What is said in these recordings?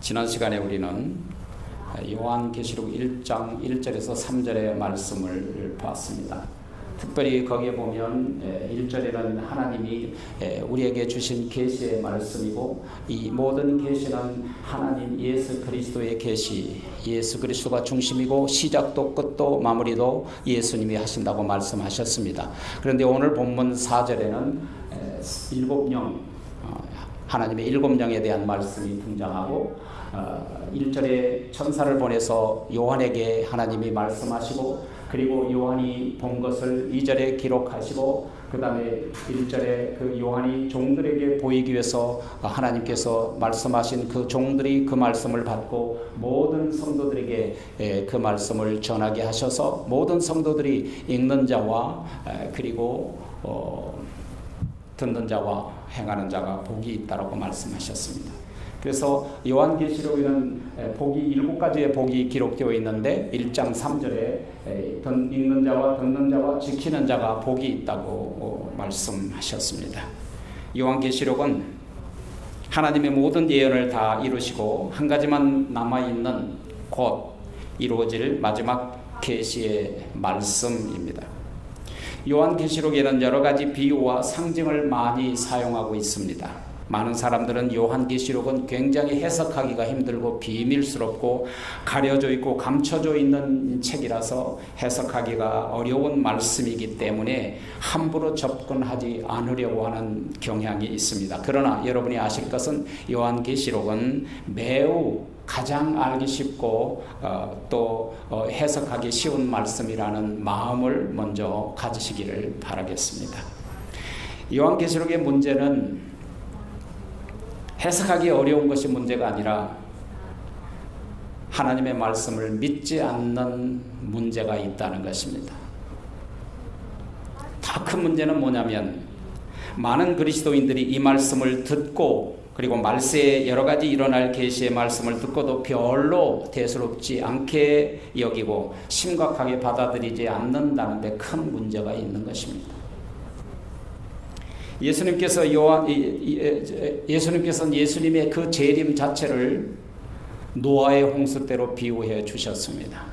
지난 시간에 우리는 요한계시록 1장 1절에서 3절의 말씀을 봤습니다. 특별히 거기에 보면 1절에는 하나님이 우리에게 주신 계시의 말씀이고, 이 모든 계시는 하나님 예수 그리스도의 계시, 예수 그리스도가 중심이고 시작도 끝도 마무리도 예수님이 하신다고 말씀하셨습니다. 그런데 오늘 본문 4절에는 일곱 영, 하나님의 일곱 영에 대한 말씀이 등장하고, 1절에 천사를 보내서 요한에게 하나님이 말씀하시고, 그리고 요한이 본 것을 2절에 기록하시고, 그 다음에 1절에 그 요한이 종들에게 보이기 위해서 하나님께서 말씀하신 그 종들이 그 말씀을 받고 모든 성도들에게 그 말씀을 전하게 하셔서 모든 성도들이 읽는 자와 그리고 듣는 자와 행하는 자가 복이 있다라고 말씀하셨습니다. 그래서 요한계시록에는 복이 7가지의 복이 기록되어 있는데 1장 3절에 읽는 자와 듣는 자와 지키는 자가 복이 있다고 말씀하셨습니다. 요한계시록은 하나님의 모든 예언을 다 이루시고 한 가지만 남아있는 곧 이루어질 마지막 계시의 말씀입니다. 요한계시록에는 여러 가지 비유와 상징을 많이 사용하고 있습니다. 많은 사람들은 요한계시록은 굉장히 해석하기가 힘들고 비밀스럽고 가려져 있고 감춰져 있는 책이라서 해석하기가 어려운 말씀이기 때문에 함부로 접근하지 않으려고 하는 경향이 있습니다. 그러나 여러분이 아실 것은 요한계시록은 매우 가장 알기 쉽고 또 해석하기 쉬운 말씀이라는 마음을 먼저 가지시기를 바라겠습니다. 요한계시록의 문제는 해석하기 어려운 것이 문제가 아니라 하나님의 말씀을 믿지 않는 문제가 있다는 것입니다. 더 큰 문제는 뭐냐면 많은 그리스도인들이 이 말씀을 듣고 그리고 말세에 여러 가지 일어날 계시의 말씀을 듣고도 별로 대수롭지 않게 여기고 심각하게 받아들이지 않는다는 데 큰 문제가 있는 것입니다. 예수님께서는 예수님의 그 재림 자체를 노아의 홍수 때로 비유해 주셨습니다.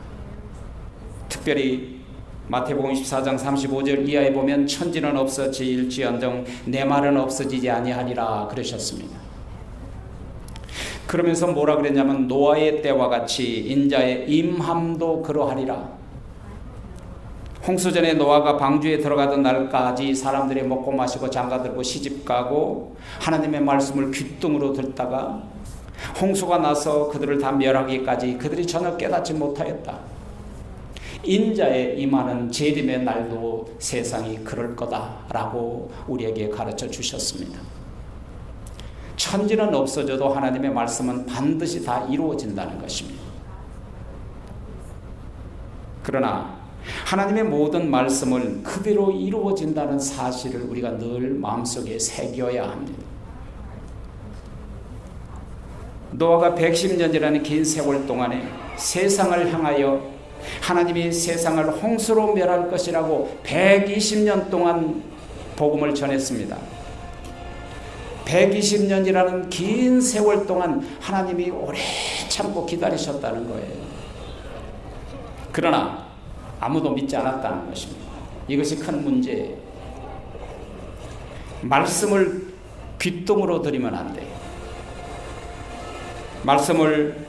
특별히 마태복음 24장 35절 이하에 보면 천지는 없어질지언정 내 말은 없어지지 아니하리라 그러셨습니다. 그러면서 뭐라 그랬냐면 노아의 때와 같이 인자의 임함도 그러하리라. 홍수전에 노아가 방주에 들어가던 날까지 사람들이 먹고 마시고 장가들고 시집가고 하나님의 말씀을 귓등으로 듣다가 홍수가 나서 그들을 다 멸하기까지 그들이 전혀 깨닫지 못하였다. 인자의 임하는 재림의 날도 세상이 그럴 거다라고 우리에게 가르쳐 주셨습니다. 천지는 없어져도 하나님의 말씀은 반드시 다 이루어진다는 것입니다. 그러나 하나님의 모든 말씀은 그대로 이루어진다는 사실을 우리가 늘 마음속에 새겨야 합니다. 노아가 110년이라는 긴 세월 동안에 세상을 향하여 하나님이 세상을 홍수로 멸할 것이라고 120년 동안 복음을 전했습니다. 120년이라는 긴 세월 동안 하나님이 오래 참고 기다리셨다는 거예요. 그러나 아무도 믿지 않았다는 것입니다. 이것이 큰 문제예요. 말씀을 귓등으로 들이면 안 돼요. 말씀을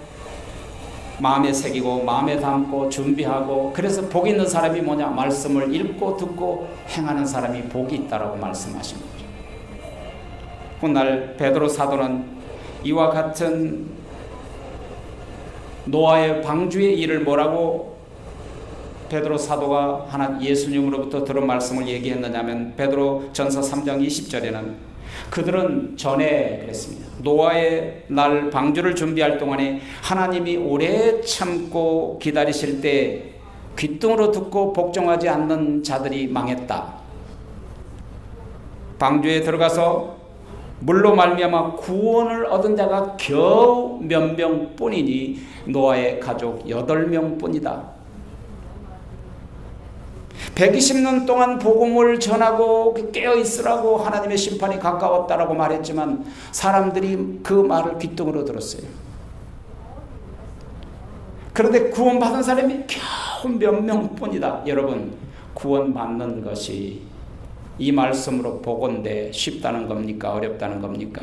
마음에 새기고 마음에 담고 준비하고, 그래서 복 있는 사람이 뭐냐? 말씀을 읽고 듣고 행하는 사람이 복이 있다라고 말씀하신 거죠. 훗날 베드로 사도는 이와 같은 노아의 방주의 일을 뭐라고 베드로 사도가 예수님으로부터 들은 말씀을 얘기했느냐면 베드로 전서 3장 20절에는 그들은 전에 그랬습니다. 노아의 날 방주를 준비할 동안에 하나님이 오래 참고 기다리실 때 귓등으로 듣고 복종하지 않는 자들이 망했다. 방주에 들어가서 물로 말미암아 구원을 얻은 자가 겨우 몇 명뿐이니 노아의 가족 8명뿐이다. 120년 동안 복음을 전하고 깨어있으라고 하나님의 심판이 가까웠다라고 말했지만 사람들이 그 말을 귓등으로 들었어요. 그런데 구원받은 사람이 겨우 몇 명뿐이다. 여러분, 구원받는 것이 이 말씀으로 보건대 쉽다는 겁니까? 어렵다는 겁니까?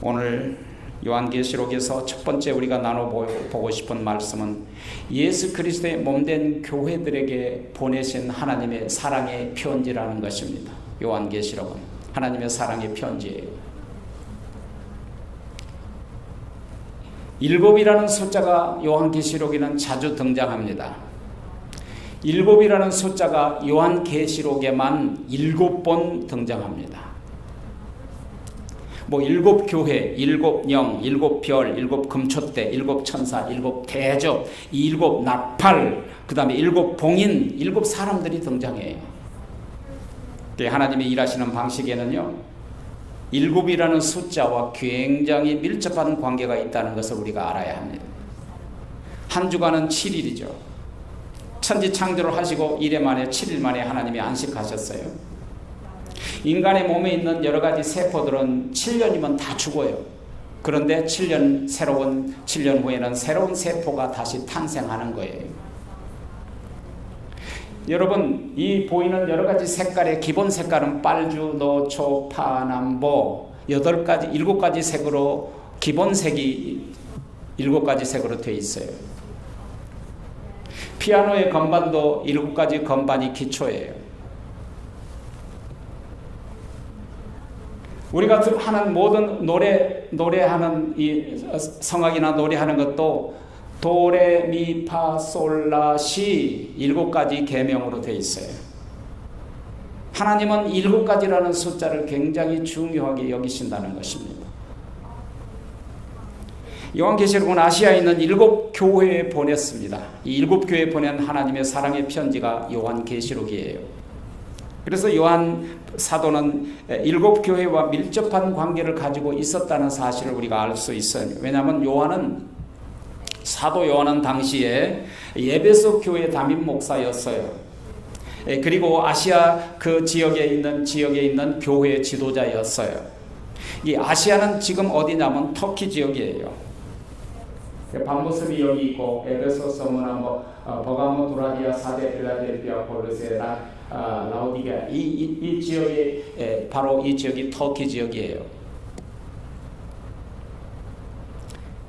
오늘 요한계시록에서 첫 번째 우리가 나눠보고 싶은 말씀은 예수 그리스도의 몸된 교회들에게 보내신 하나님의 사랑의 편지라는 것입니다. 요한계시록은 하나님의 사랑의 편지예요. 7이라는 숫자가 요한계시록에는 자주 등장합니다. 7이라는 숫자가 요한계시록에만 7번 등장합니다. 7교회, 7영, 7별, 7금촛대, 7천사, 7대접, 7나팔, 그 다음에 7봉인, 7사람들이 등장해요. 하나님이 일하시는 방식에는요, 7이라는 숫자와 굉장히 밀접한 관계가 있다는 것을 우리가 알아야 합니다. 한 주간은 7일이죠. 천지 창조를 하시고 1회 만에 7일 만에 하나님이 안식하셨어요. 인간의 몸에 있는 여러 가지 세포들은 7년이면 다 죽어요. 그런데 7년 후에는 새로운 세포가 다시 탄생하는 거예요. 여러분, 이 보이는 여러 가지 색깔의 기본 색깔은 빨주, 노초, 파남보 7가지 색으로 기본 색이 7가지 색으로 되어 있어요. 피아노의 건반도 7가지 건반이 기초예요. 우리가 하는 모든 노래하는 이 성악이나 노래하는 것도 도레미파솔라시 7가지 계명으로 되어 있어요. 하나님은 7가지라는 숫자를 굉장히 중요하게 여기신다는 것입니다. 요한계시록은 아시아에 있는 7교회에 보냈습니다. 이 7교회에 보낸 하나님의 사랑의 편지가 요한계시록이에요. 그래서 요한 사도는 7교회와 밀접한 관계를 가지고 있었다는 사실을 우리가 알 수 있어요. 왜냐하면 사도 요한은 당시에 에베소 교회 담임 목사였어요. 그리고 아시아 그 지역에 있는 교회의 지도자였어요. 이 아시아는 지금 어디냐면 터키 지역이에요. 밤모습이 여기 있고 에베소, 서무나 버가모, 두라디아, 사데, 필라델피아, 골로세라, 라오디게아 이 지역이 바로 이 지역이 터키 지역이에요.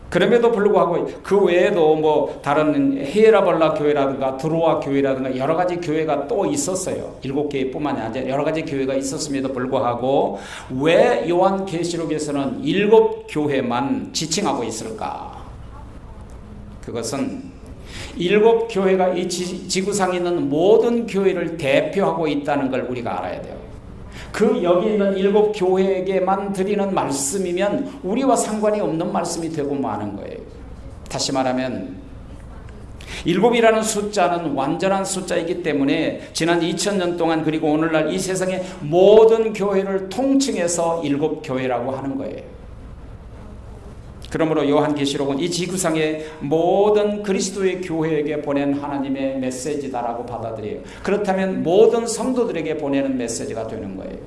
그럼에도 불구하고 그 외에도 다른 헤라볼라 교회라든가 드로아 교회라든가 여러 가지 교회가 또 있었어요. 7개뿐만이 아니라 여러 가지 교회가 있었음에도 불구하고 왜 요한계시록에서는 7교회만 지칭하고 있을까? 그것은 7교회가 이 지구상에 있는 모든 교회를 대표하고 있다는 걸 우리가 알아야 돼요. 여기 있는 7교회에게만 드리는 말씀이면 우리와 상관이 없는 말씀이 되고 마는 거예요. 다시 말하면 7이라는 숫자는 완전한 숫자이기 때문에 지난 2000년 동안 그리고 오늘날 이 세상의 모든 교회를 통칭해서 7교회라고 하는 거예요. 그러므로 요한계시록은 이 지구상의 모든 그리스도의 교회에게 보낸 하나님의 메시지다라고 받아들여요. 그렇다면 모든 성도들에게 보내는 메시지가 되는 거예요.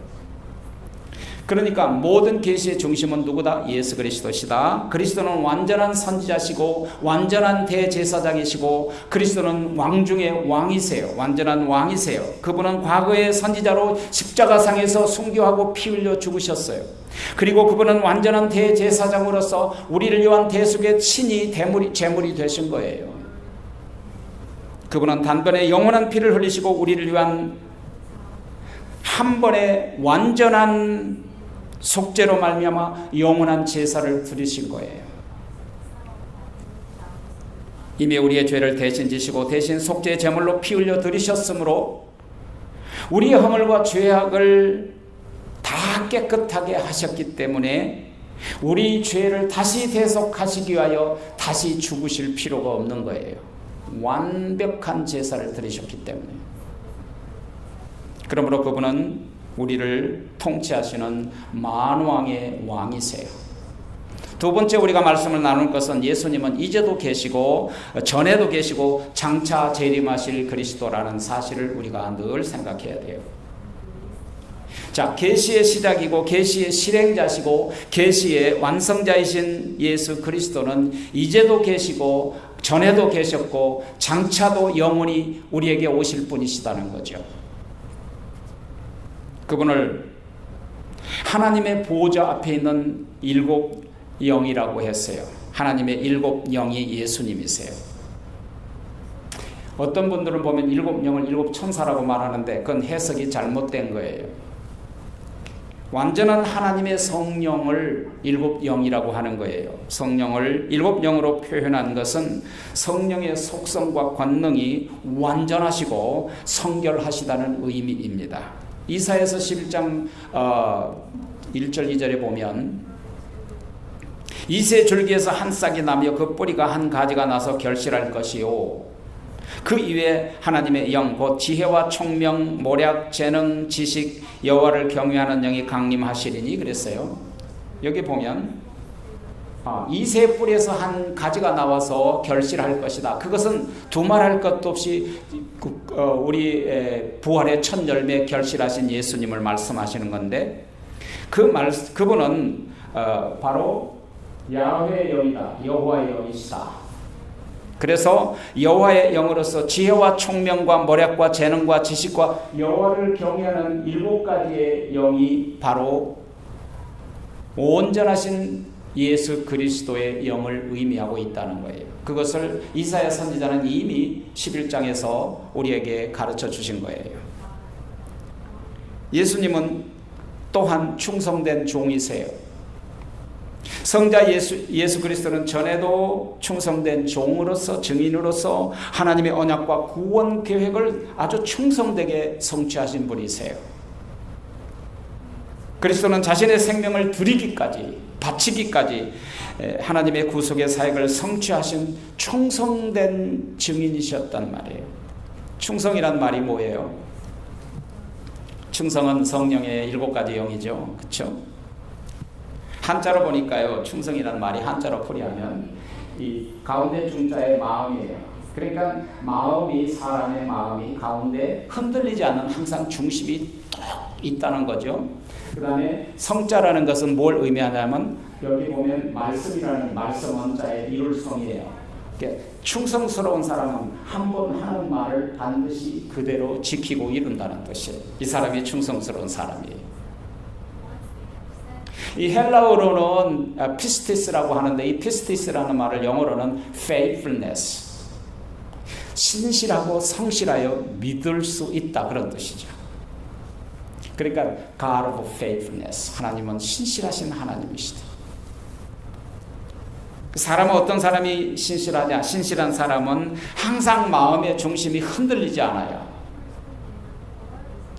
그러니까 모든 계시의 중심은 누구다? 예수 그리스도시다. 그리스도는 완전한 선지자시고 완전한 대제사장이시고 그리스도는 왕 중에 왕이세요. 완전한 왕이세요. 그분은 과거의 선지자로 십자가상에서 순교하고 피 흘려 죽으셨어요. 그리고 그분은 완전한 대제사장으로서 우리를 위한 대속의 친히 제물이 되신 거예요. 그분은 단번에 영원한 피를 흘리시고 우리를 위한 한 번의 완전한 속죄로 말미암아 영원한 제사를 드리신 거예요. 이미 우리의 죄를 대신 지시고 대신 속죄의 제물로 피 흘려 드리셨으므로 우리의 허물과 죄악을 다 깨끗하게 하셨기 때문에 우리 죄를 다시 대속하시기 위하여 다시 죽으실 필요가 없는 거예요. 완벽한 제사를 드리셨기 때문에. 그러므로 그분은 우리를 통치하시는 만왕의 왕이세요. 두 번째 우리가 말씀을 나눌 것은 예수님은 이제도 계시고 전에도 계시고 장차 재림하실 그리스도라는 사실을 우리가 늘 생각해야 돼요. 자, 계시의 시작이고 계시의 실행자시고 계시의 완성자이신 예수 그리스도는 이제도 계시고 전에도 계셨고 장차도 영원히 우리에게 오실 분이시다는 거죠. 그분을 하나님의 보호자 앞에 있는 일곱 영이라고 했어요. 하나님의 일곱 영이 예수님이세요. 어떤 분들은 보면 일곱 영을 일곱 천사라고 말하는데 그건 해석이 잘못된 거예요. 완전한 하나님의 성령을 일곱 영이라고 하는 거예요. 성령을 일곱 영으로 표현한 것은 성령의 속성과 권능이 완전하시고 성결하시다는 의미입니다. 이사야서 11장 1절 2절에 보면 이새 줄기에서 한 싹이 나며 그 뿌리가 한 가지가 나서 결실할 것이요 그 이외에 하나님의 영 곧 지혜와 총명 모략 재능 지식 여호와를 경외하는 영이 강림하시리니 그랬어요. 여기 보면 이새 뿌리에서 한 가지가 나와서 결실할 것이다. 그것은 두말할 것도 없이 우리 부활의 첫 열매 결실하신 예수님을 말씀하시는 건데 그분은 바로 야훼의 영이다. 여호와의 영이시다. 그래서 여호와의 영으로서 지혜와 총명과 모략과 재능과 지식과 여호와를 경외하는 일곱 가지의 영이 바로 온전하신 예수 그리스도의 영을 의미하고 있다는 거예요. 그것을 이사야 선지자는 이미 11장에서 우리에게 가르쳐 주신 거예요. 예수님은 또한 충성된 종이세요. 성자 예수 그리스도는 전에도 충성된 종으로서 증인으로서 하나님의 언약과 구원 계획을 아주 충성되게 성취하신 분이세요. 그리스도는 자신의 생명을 드리기까지 바치기까지 하나님의 구속의 사역을 성취하신 충성된 증인이셨단 말이에요. 충성이란 말이 뭐예요? 충성은 성령의 일곱 가지 영이죠. 그렇죠? 한자로 보니까요, 충성이라는 말이 한자로 풀이하면 이 가운데 중자의 마음이에요. 그러니까 마음이 사람의 마음이 가운데 흔들리지 않는 항상 중심이 딱 있다는 거죠. 그 다음에 성자라는 것은 뭘 의미하냐면 여기 보면 말씀이라는 말씀 원자의 이룰성이에요. 충성스러운 사람은 한 번 하는 말을 반드시 그대로 지키고 이룬다는 뜻이에요. 이 사람이 충성스러운 사람이에요. 이 헬라어로는 피스티스라고 하는데 이 피스티스라는 말을 영어로는 faithfulness, 신실하고 성실하여 믿을 수 있다 그런 뜻이죠. 그러니까 God of faithfulness, 하나님은 신실하신 하나님이시다. 사람은 어떤 사람이 신실하냐? 신실한 사람은 항상 마음의 중심이 흔들리지 않아요.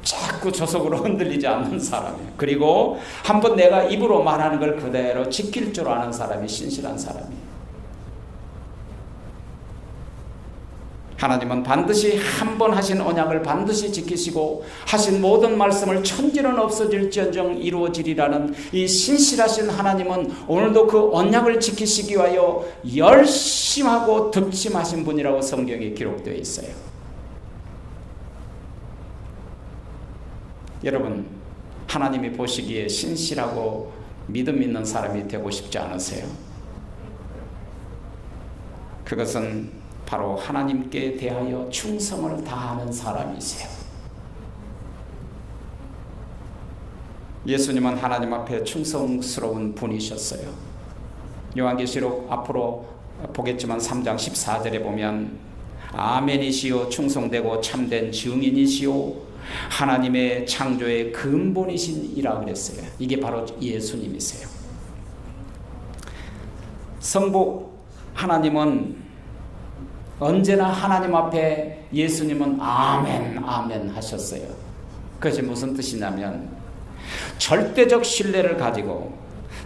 자꾸 조속으로 흔들리지 않는 사람이에요. 그리고 한번 내가 입으로 말하는 걸 그대로 지킬 줄 아는 사람이 신실한 사람이에요. 하나님은 반드시 한 번 하신 언약을 반드시 지키시고 하신 모든 말씀을 천지는 없어질지언정 이루어지리라는 이 신실하신 하나님은 오늘도 그 언약을 지키시기 위하여 열심하고 득심하신 분이라고 성경에 기록되어 있어요. 여러분, 하나님이 보시기에 신실하고 믿음 있는 사람이 되고 싶지 않으세요? 그것은 바로 하나님께 대하여 충성을 다하는 사람이세요. 예수님은 하나님 앞에 충성스러운 분이셨어요. 요한계시록 앞으로 보겠지만 3장 14절에 보면 아멘이시요 충성되고 참된 증인이시요 하나님의 창조의 근본이신이라 그랬어요. 이게 바로 예수님이세요. 성부 하나님은 언제나 하나님 앞에 예수님은 아멘 아멘 하셨어요. 그것이 무슨 뜻이냐면 절대적 신뢰를 가지고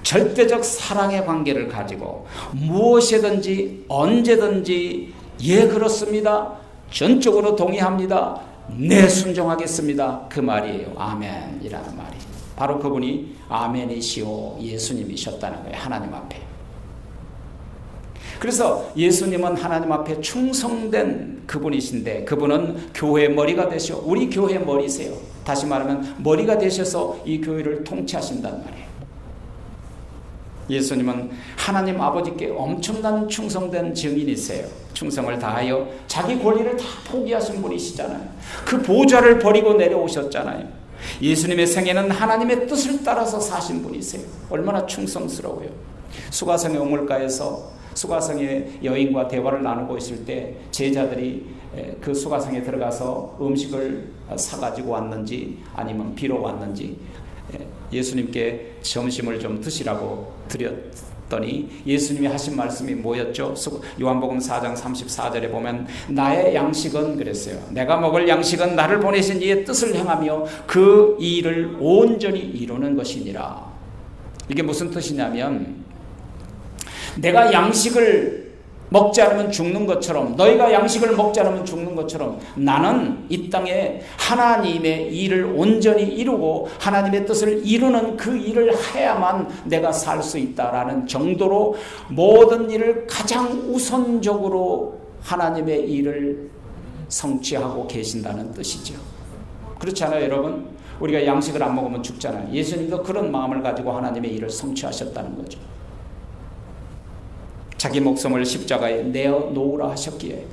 절대적 사랑의 관계를 가지고 무엇이든지 언제든지 예 그렇습니다, 전적으로 동의합니다, 네 순종하겠습니다, 그 말이에요. 아멘이라는 말이 바로 그분이 아멘이시오 예수님이셨다는 거예요. 하나님 앞에. 그래서 예수님은 하나님 앞에 충성된 그분이신데 그분은 교회의 머리가 되시오. 우리 교회의 머리세요. 다시 말하면 머리가 되셔서 이 교회를 통치하신단 말이에요. 예수님은 하나님 아버지께 엄청난 충성된 증인이세요. 충성을 다하여 자기 권리를 다 포기하신 분이시잖아요. 그 보좌를 버리고 내려오셨잖아요. 예수님의 생애는 하나님의 뜻을 따라서 사신 분이세요. 얼마나 충성스러워요. 수가성의 우물가에서 수가성의 여인과 대화를 나누고 있을 때 제자들이 그 수가성에 들어가서 음식을 사가지고 왔는지 아니면 비로 왔는지 예수님께 점심을 좀 드시라고 드렸더니 예수님이 하신 말씀이 뭐였죠? 요한복음 4장 34절에 보면 나의 양식은 그랬어요. 내가 먹을 양식은 나를 보내신 이의 뜻을 행하며 그 일을 온전히 이루는 것이니라. 이게 무슨 뜻이냐면 내가 양식을 먹지 않으면 죽는 것처럼 너희가 양식을 먹지 않으면 죽는 것처럼 나는 이 땅에 하나님의 일을 온전히 이루고 하나님의 뜻을 이루는 그 일을 해야만 내가 살 수 있다라는 정도로 모든 일을 가장 우선적으로 하나님의 일을 성취하고 계신다는 뜻이죠. 그렇지 않아요, 여러분? 우리가 양식을 안 먹으면 죽잖아요. 예수님도 그런 마음을 가지고 하나님의 일을 성취하셨다는 거죠. 자기 목숨을 십자가에 내어 놓으라 하셨기에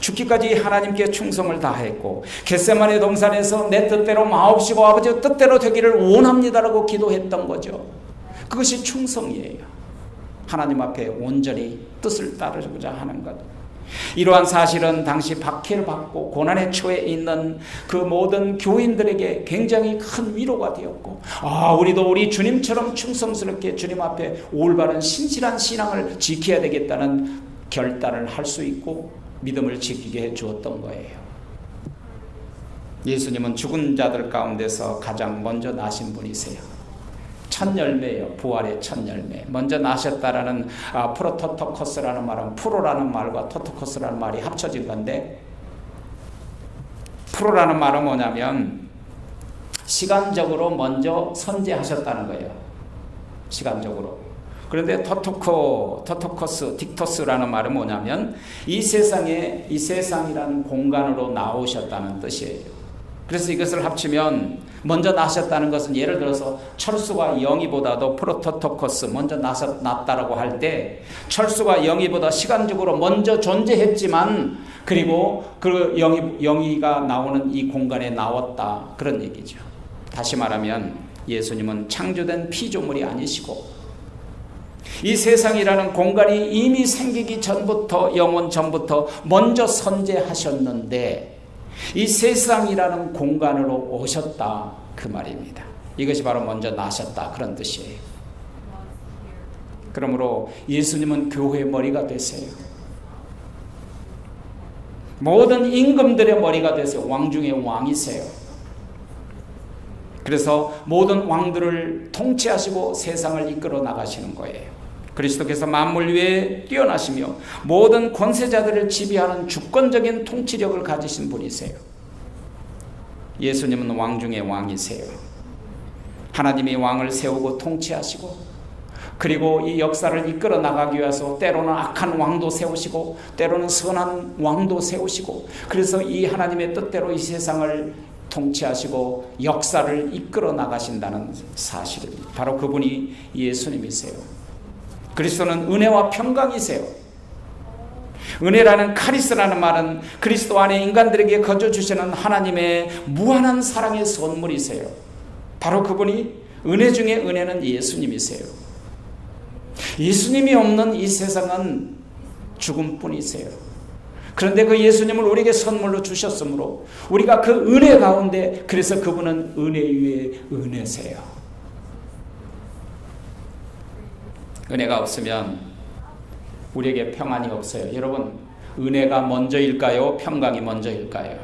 죽기까지 하나님께 충성을 다했고 겟세마네 동산에서 내 뜻대로 마옵시고 아버지의 뜻대로 되기를 원합니다라고 기도했던 거죠. 그것이 충성이에요. 하나님 앞에 온전히 뜻을 따르고자 하는 것. 이러한 사실은 당시 박해를 받고 고난에 처해 있는 그 모든 교인들에게 굉장히 큰 위로가 되었고 우리도 우리 주님처럼 충성스럽게 주님 앞에 올바른 신실한 신앙을 지켜야 되겠다는 결단을 할 수 있고 믿음을 지키게 해주었던 거예요. 예수님은 죽은 자들 가운데서 가장 먼저 나신 분이세요. 첫 열매예요. 부활의 첫 열매. 먼저 나셨다라는 프로토토코스라는 말은 프로라는 말과 토토코스라는 말이 합쳐진 건데 프로라는 말은 뭐냐면 시간적으로 먼저 선제하셨다는 거예요. 시간적으로. 그런데 토토코스, 딕토스라는 말은 뭐냐면 이 세상이라는 공간으로 나오셨다는 뜻이에요. 그래서 이것을 합치면 먼저 나셨다는 것은 예를 들어서 철수가 영이보다도 프로토토코스 먼저 났다라고 할 때 철수가 영이보다 시간적으로 먼저 존재했지만 그리고 그 영이가 나오는 이 공간에 나왔다 그런 얘기죠. 다시 말하면 예수님은 창조된 피조물이 아니시고 이 세상이라는 공간이 이미 생기기 전부터 영원 전부터 먼저 선재하셨는데 이 세상이라는 공간으로 오셨다 그 말입니다. 이것이 바로 먼저 나셨다 그런 뜻이에요. 그러므로 예수님은 교회의 머리가 되세요. 모든 임금들의 머리가 되세요. 왕 중에 왕이세요. 그래서 모든 왕들을 통치하시고 세상을 이끌어 나가시는 거예요. 그리스도께서 만물 위에 뛰어나시며 모든 권세자들을 지배하는 주권적인 통치력을 가지신 분이세요. 예수님은 왕 중에 왕이세요. 하나님이 왕을 세우고 통치하시고 그리고 이 역사를 이끌어 나가기 위해서 때로는 악한 왕도 세우시고 때로는 선한 왕도 세우시고 그래서 이 하나님의 뜻대로 이 세상을 통치하시고 역사를 이끌어 나가신다는 사실입니다. 바로 그분이 예수님이세요. 그리스도는 은혜와 평강이세요. 은혜라는 카리스라는 말은 그리스도 안에 인간들에게 거저 주시는 하나님의 무한한 사랑의 선물이세요. 바로 그분이 은혜 중에 은혜는 예수님이세요. 예수님이 없는 이 세상은 죽음뿐이세요. 그런데 그 예수님을 우리에게 선물로 주셨으므로 우리가 그 은혜 가운데 그래서 그분은 은혜 위에 은혜세요. 은혜가 없으면 우리에게 평안이 없어요. 여러분, 은혜가 먼저일까요? 평강이 먼저일까요?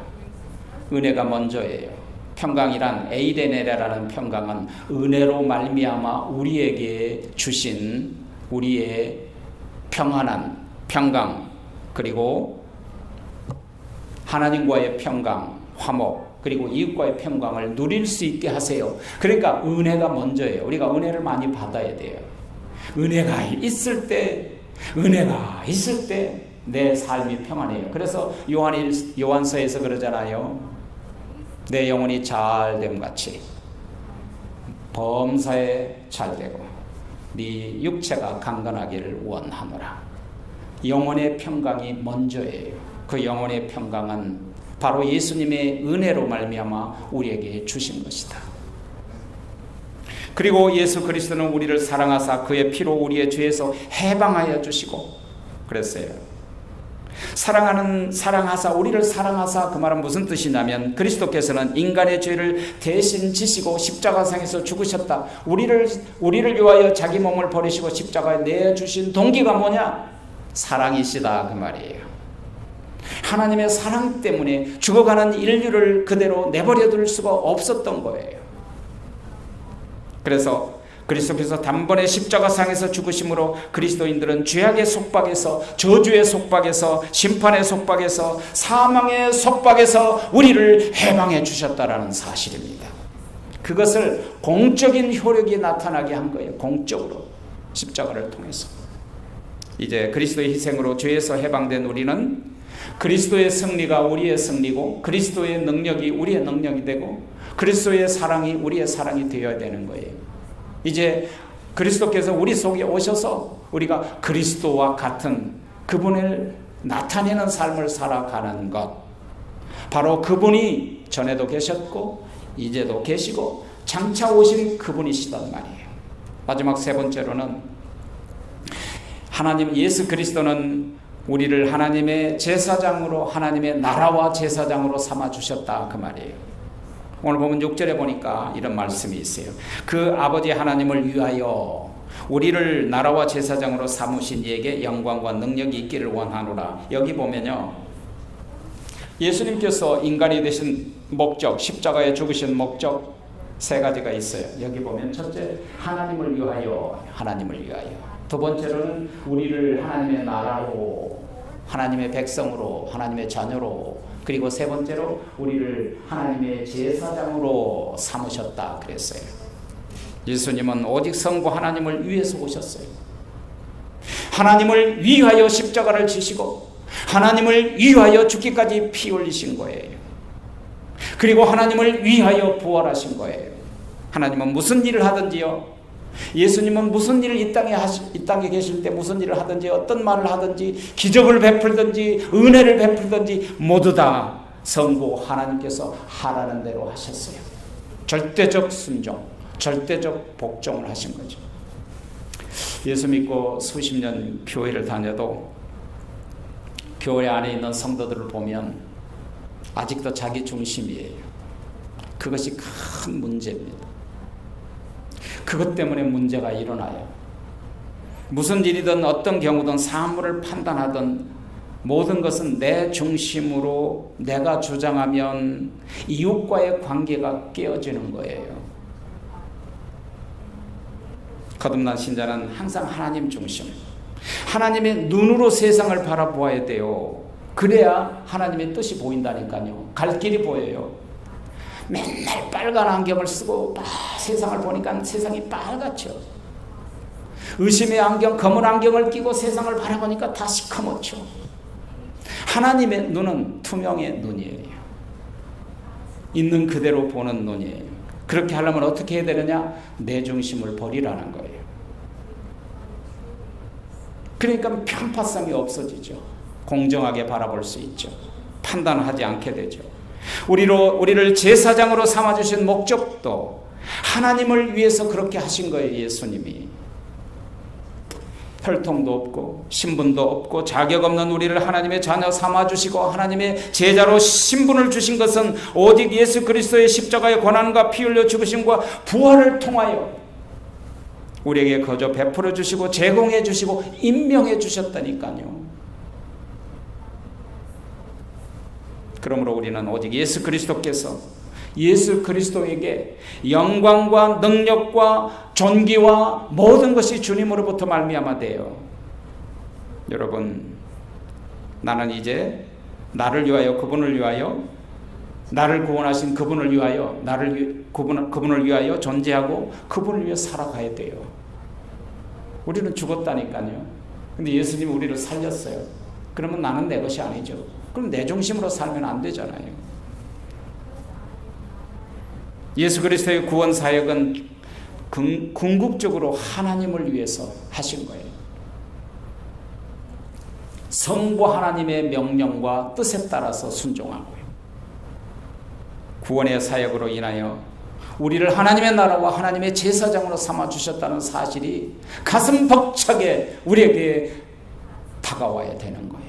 은혜가 먼저예요. 평강이란 에이데네라는 평강은 은혜로 말미암아 우리에게 주신 우리의 평안한 평강 그리고 하나님과의 평강, 화목 그리고 이웃과의 평강을 누릴 수 있게 하세요. 그러니까 은혜가 먼저예요. 우리가 은혜를 많이 받아야 돼요. 은혜가 있을 때 내 삶이 평안해요. 그래서 요한서에서 그러잖아요. 내 영혼이 잘됨 같이 범사에 잘되고 네 육체가 강건하기를 원하노라. 영혼의 평강이 먼저예요. 그 영혼의 평강은 바로 예수님의 은혜로 말미암아 우리에게 주신 것이다. 그리고 예수 그리스도는 우리를 사랑하사 그의 피로 우리의 죄에서 해방하여 주시고 그랬어요. 사랑하사 우리를 사랑하사 그 말은 무슨 뜻이냐면 그리스도께서는 인간의 죄를 대신 지시고 십자가상에서 죽으셨다. 우리를 위하여 자기 몸을 버리시고 십자가에 내주신 동기가 뭐냐? 사랑이시다 그 말이에요. 하나님의 사랑 때문에 죽어가는 인류를 그대로 내버려 둘 수가 없었던 거예요. 그래서 그리스도께서 단번에 십자가상에서 죽으심으로 그리스도인들은 죄악의 속박에서, 저주의 속박에서, 심판의 속박에서, 사망의 속박에서 우리를 해방해 주셨다라는 사실입니다. 그것을 공적인 효력이 나타나게 한 거예요. 공적으로 십자가를 통해서. 이제 그리스도의 희생으로 죄에서 해방된 우리는 그리스도의 승리가 우리의 승리고 그리스도의 능력이 우리의 능력이 되고 그리스도의 사랑이 우리의 사랑이 되어야 되는 거예요. 이제 그리스도께서 우리 속에 오셔서 우리가 그리스도와 같은 그분을 나타내는 삶을 살아가는 것, 바로 그분이 전에도 계셨고 이제도 계시고 장차 오실 그분이시단 말이에요. 마지막 세 번째로는 하나님 예수 그리스도는 우리를 하나님의 제사장으로, 하나님의 나라와 제사장으로 삼아주셨다 그 말이에요. 오늘 보면 6절에 보니까 이런 말씀이 있어요. 그 아버지 하나님을 위하여 우리를 나라와 제사장으로 삼으신 이에게 영광과 능력이 있기를 원하노라. 여기 보면요, 예수님께서 인간이 되신 목적, 십자가에 죽으신 목적 세 가지가 있어요. 여기 보면 첫째, 하나님을 위하여, 하나님을 위하여. 두 번째로는 우리를 하나님의 나라로, 하나님의 백성으로, 하나님의 자녀로, 그리고 세 번째로 우리를 하나님의 제사장으로 삼으셨다 그랬어요. 예수님은 오직 성부 하나님을 위해서 오셨어요. 하나님을 위하여 십자가를 지시고 하나님을 위하여 죽기까지 피 흘리신 거예요. 그리고 하나님을 위하여 부활하신 거예요. 하나님은 무슨 일을 하든지요, 예수님은 무슨 일을 이 땅에 계실 때 무슨 일을 하든지, 어떤 말을 하든지, 기적을 베풀든지, 은혜를 베풀든지 모두 다 성부 하나님께서 하라는 대로 하셨어요. 절대적 순종, 절대적 복종을 하신 거죠. 예수 믿고 수십 년 교회를 다녀도 교회 안에 있는 성도들을 보면 아직도 자기 중심이에요. 그것이 큰 문제입니다. 그것 때문에 문제가 일어나요. 무슨 일이든 어떤 경우든 사물을 판단하든 모든 것은 내 중심으로 내가 주장하면 이웃과의 관계가 깨어지는 거예요. 거듭난 신자는 항상 하나님 중심, 하나님의 눈으로 세상을 바라보아야 돼요. 그래야 하나님의 뜻이 보인다니까요. 갈 길이 보여요. 맨날 빨간 안경을 쓰고 세상을 보니까 세상이 빨갛죠. 의심의 안경, 검은 안경을 끼고 세상을 바라보니까 다 시커멓죠. 하나님의 눈은 투명의 눈이에요. 있는 그대로 보는 눈이에요. 그렇게 하려면 어떻게 해야 되느냐? 내 중심을 버리라는 거예요. 그러니까 편파성이 없어지죠. 공정하게 바라볼 수 있죠. 판단하지 않게 되죠. 우리를 제사장으로 삼아주신 목적도 하나님을 위해서 그렇게 하신 거예요. 예수님이 혈통도 없고 신분도 없고 자격 없는 우리를 하나님의 자녀 삼아주시고 하나님의 제자로 신분을 주신 것은 오직 예수 그리스도의 십자가의 고난과 피 흘려 죽으심과 부활을 통하여 우리에게 거저 베풀어 주시고 제공해 주시고 임명해 주셨다니까요. 그러므로 우리는 오직 예수 그리스도께서 예수 그리스도에게 영광과 능력과 존귀와 모든 것이 주님으로부터 말미암아 돼요. 여러분, 나는 이제 나를 위하여, 그분을 위하여, 나를 구원하신 그분을 위하여, 그분을 위하여 존재하고 그분을 위해 살아가야 돼요. 우리는 죽었다니까요. 근데 예수님이 우리를 살렸어요. 그러면 나는 내 것이 아니죠. 그럼 내 중심으로 살면 안 되잖아요. 예수 그리스도의 구원 사역은 궁극적으로 하나님을 위해서 하신 거예요. 성부 하나님의 명령과 뜻에 따라서 순종하고요. 구원의 사역으로 인하여 우리를 하나님의 나라와 하나님의 제사장으로 삼아주셨다는 사실이 가슴 벅차게 우리에게 다가와야 되는 거예요.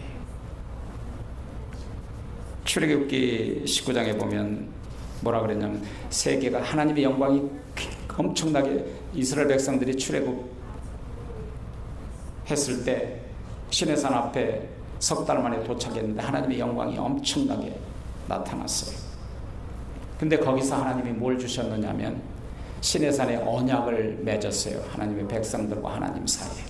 출애굽기 19장에 보면 뭐라 그랬냐면 세계가 하나님의 영광이 엄청나게 이스라엘 백성들이 출애굽했을 때 시내산 앞에 석 달 만에 도착했는데 하나님의 영광이 엄청나게 나타났어요. 근데 거기서 하나님이 뭘 주셨느냐면 시내산에 언약을 맺었어요. 하나님의 백성들과 하나님 사이에.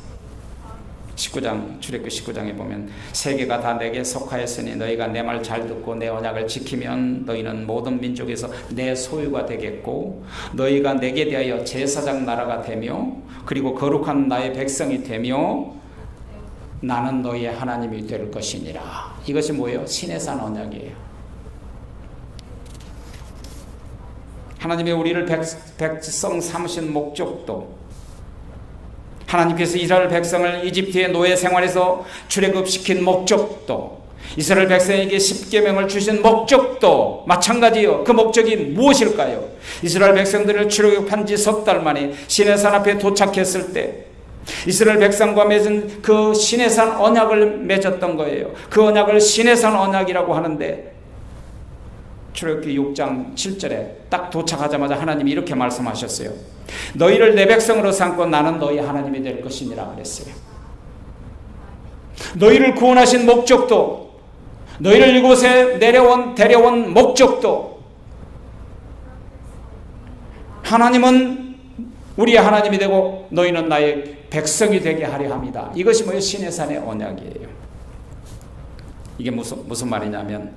19장 출애굽기 19장에 보면 세계가 다 내게 속하였으니 너희가 내 말 잘 듣고 내 언약을 지키면 너희는 모든 민족에서 내 소유가 되겠고 너희가 내게 대하여 제사장 나라가 되며 그리고 거룩한 나의 백성이 되며 나는 너희의 하나님이 될 것이니라. 이것이 뭐예요? 시내산 언약이에요. 하나님의 우리를 백성 삼으신 목적도, 하나님께서 이스라엘 백성을 이집트의 노예 생활에서 출애굽시킨 목적도, 이스라엘 백성에게 십계명을 주신 목적도 마찬가지요. 그 목적이 무엇일까요? 이스라엘 백성들을 출애굽한 지 석 달 만에 시내산 앞에 도착했을 때 이스라엘 백성과 맺은 그 시내산 언약을 맺었던 거예요. 그 언약을 시내산 언약이라고 하는데 출애굽기 6장 7절에 딱 도착하자마자 하나님이 이렇게 말씀하셨어요. 너희를 내 백성으로 삼고 나는 너희 하나님이 될 것이니라 그랬어요. 너희를 구원하신 목적도, 너희를 이곳에 데려온 목적도, 하나님은 우리의 하나님이 되고 너희는 나의 백성이 되게 하려 합니다. 이것이 뭐예요? 시내산의 언약이에요. 이게 무슨 말이냐면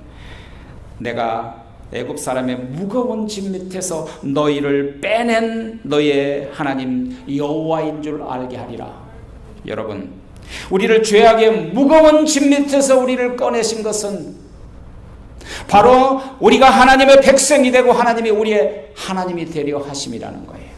내가 애굽 사람의 무거운 짐 밑에서 너희를 빼낸 너희의 하나님 여호와인 줄 알게 하리라. 여러분, 우리를 죄악의 무거운 짐 밑에서 우리를 꺼내신 것은 바로 우리가 하나님의 백성이 되고 하나님이 우리의 하나님이 되려 하심이라는 거예요.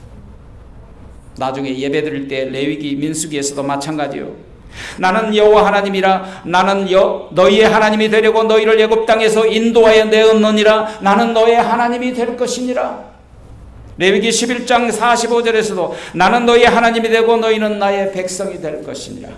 나중에 예배드릴 때 레위기 민수기에서도 마찬가지요. 나는 여호와 하나님이라. 나는 너희의 하나님이 되려고 너희를 애굽 땅에서 인도하여 내었느니라. 나는 너희의 하나님이 될 것이니라. 레위기 11장 45절에서도 나는 너희의 하나님이 되고 너희는 나의 백성이 될 것이니라.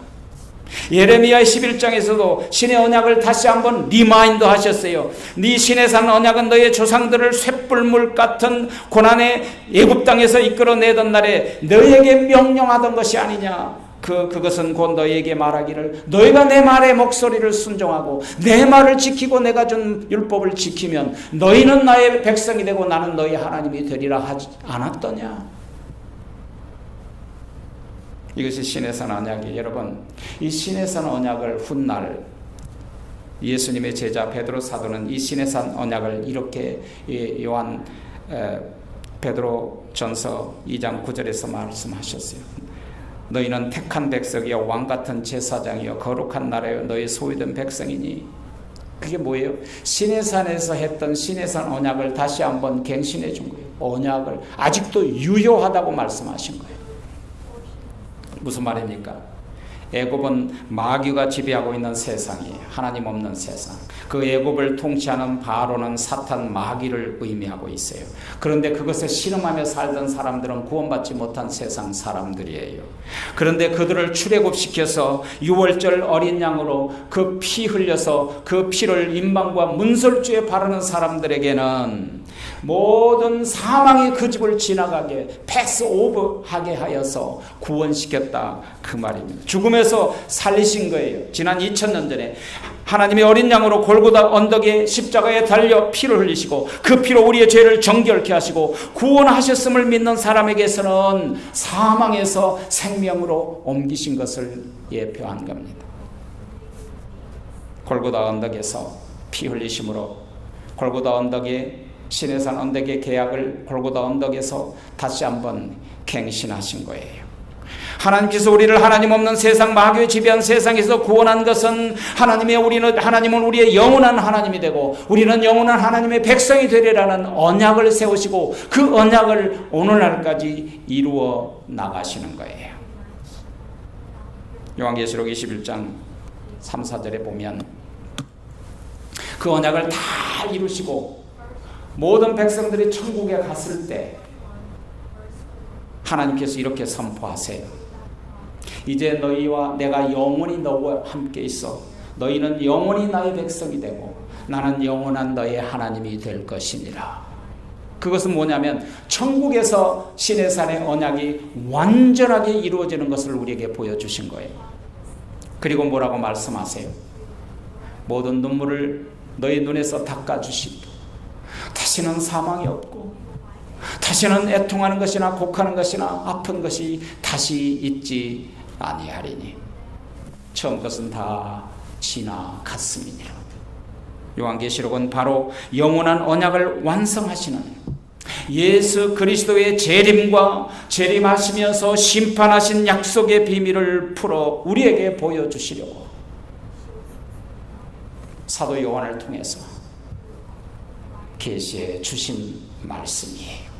예레미야 11장에서도 신의 언약을 다시 한번 리마인드 하셨어요. 네 시내산 언약은 너희의 조상들을 쇳불물 같은 고난의 애굽 땅에서 이끌어내던 날에 너희에게 명령하던 것이 아니냐. 그것은 곧 너희에게 말하기를 너희가 내 말의 목소리를 순종하고 내 말을 지키고 내가 준 율법을 지키면 너희는 나의 백성이 되고 나는 너희 하나님이 되리라 하지 않았더냐. 이것이 시내산 언약이에요. 여러분, 이 시내산 언약을 훗날 예수님의 제자 베드로 사도는 이 시내산 언약을 이렇게 요한 베드로 전서 2장 9절에서 말씀하셨어요. 너희는 택한 백성이여 왕같은 제사장이여 거룩한 나라여 너희 소유된 백성이니. 그게 뭐예요? 시내산에서 했던 시내산 언약을 다시 한번 갱신해 준 거예요. 언약을 아직도 유효하다고 말씀하신 거예요. 무슨 말입니까? 애굽은 마귀가 지배하고 있는 세상이에요. 하나님 없는 세상. 그 애굽을 통치하는 바로는 사탄 마귀를 의미하고 있어요. 그런데 그것에 신음하며 살던 사람들은 구원받지 못한 세상 사람들이에요. 그런데 그들을 출애굽시켜서 유월절 어린 양으로 그 피 흘려서 그 피를 임방과 문설주에 바르는 사람들에게는 모든 사망이 그 집을 지나가게 패스오버하게 하여서 구원시켰다 그 말입니다. 죽음에서 살리신 거예요. 지난 2000년 전에 하나님의 어린 양으로 골고다 언덕에 십자가에 달려 피를 흘리시고 그 피로 우리의 죄를 정결케 하시고 구원하셨음을 믿는 사람에게서는 사망에서 생명으로 옮기신 것을 예표한 겁니다. 골고다 언덕에서 피 흘리심으로 골고다 언덕에 시내산 언덕의 계약을 골고다 언덕에서 다시 한번 갱신하신 거예요. 하나님께서 우리를 하나님 없는 세상, 마귀의 지배한 세상에서 구원한 것은 하나님은 우리의 영원한 하나님이 되고 우리는 영원한 하나님의 백성이 되리라는 언약을 세우시고 그 언약을 오늘날까지 이루어 나가시는 거예요. 요한계시록 21장 3, 4절에 보면 그 언약을 다 이루시고 모든 백성들이 천국에 갔을 때 하나님께서 이렇게 선포하세요. 이제 너희와 내가 영원히 너와 함께 있어. 너희는 영원히 나의 백성이 되고 나는 영원한 너의 하나님이 될 것이니라. 그것은 뭐냐면 천국에서 시내산의 언약이 완전하게 이루어지는 것을 우리에게 보여주신 거예요. 그리고 뭐라고 말씀하세요? 모든 눈물을 너희 눈에서 닦아주시고 다시는 사망이 없고 다시는 애통하는 것이나 곡하는 것이나 아픈 것이 다시 있지 아니하리니 처음 것은 다 지나갔음이니라. 요한계시록은 바로 영원한 언약을 완성하시는 예수 그리스도의 재림과 재림하시면서 심판하신 약속의 비밀을 풀어 우리에게 보여주시려고 사도 요한을 통해서 계시해 주신 말씀이에요.